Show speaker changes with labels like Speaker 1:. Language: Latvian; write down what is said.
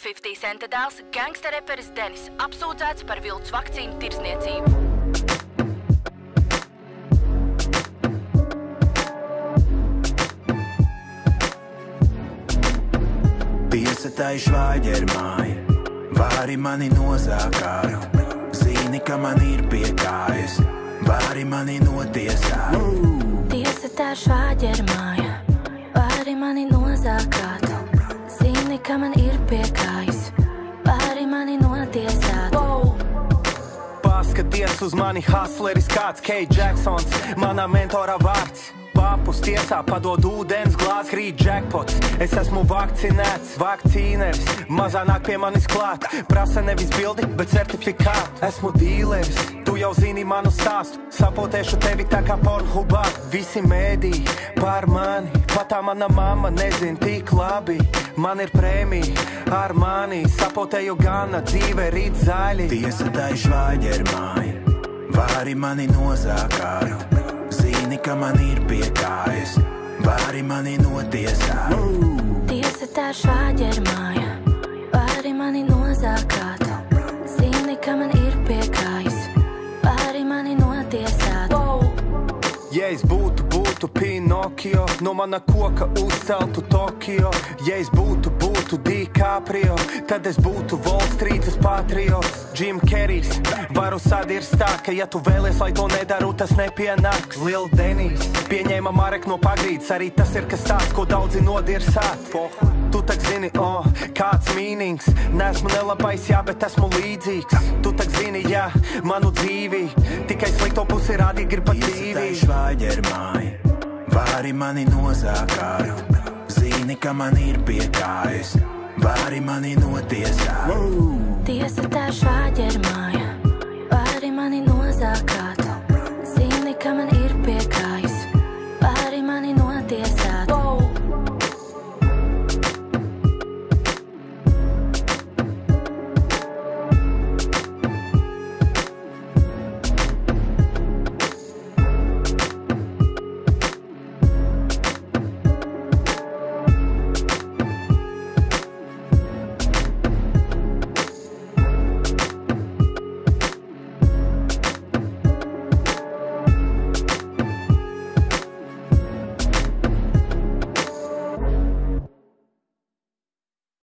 Speaker 1: 50 Centa dēls, gangsterreperis Denis, apsūdzēts par viltus vakcīnu tirdzniecību.
Speaker 2: Tiesa tai švāģermāja, vari mani nozākārt. Zini, ka man ir piekājas, vari mani notiesāt.
Speaker 3: Tiesa tā švāģermāja, vari mani nozākārt. Zini, ka man ir piekājas, vari mani notiesāt.
Speaker 4: Paskaties uz mani, hustleris kāds K. Jacksons, manā mentorā vārds. Papus tiesā padod ūdens glāz, krīt jackpots. Es esmu vakcinēts, vakcīneris, mazā nāk pie manis klāt. Prasa nevis bildi, bet certifikātu. Esmu dīleris, tu jau zini manu stāstu. Sapotēšu tevi tā kā Pornhubā. Visi mēdī par mani, pat tā mana mamma nezin tik labi. Man ir prēmija ar mani, sapotēju gana dzīve rīt zaļi.
Speaker 2: Tiesa tai švāģermāja, vari mani nozākārt. Zini, ka man ir piekājas, vari mani notiesāt.
Speaker 3: Tiesa tā švāģermāja, vari mani nozākāt. Zini, ka man ir piekājas, vari mani notiesāt.
Speaker 4: Ja es būtu Pinokio, no mana koka uzceltu Tokio. Ja es būtu DiCaprio, tad es būtu Wall Streetas patriots. Jim Carreys, varu sadirst tā, ka ja tu vēlies, lai to nedaru, tas nepienāks. Lil Denis, pieņēma Marek no pagrīdes, arī tas ir kas tāds, ko daudzi nodirsāt. Tu tak zini, kāds mīnings, nesmu nelabais, jā, bet esmu līdzīgs. Tu tak zini, jā, manu dzīvi, tikai slikto pusi rādīt grib pat dzīvi.
Speaker 2: Tiesa tai švāģermāja, vari mani nozākārt. Zini, ka man ir piekājas, vari mani notiesāt.
Speaker 3: Tiesa tā švāģermāja, vari mani nozākāt. Zini, ka man ir piekājas.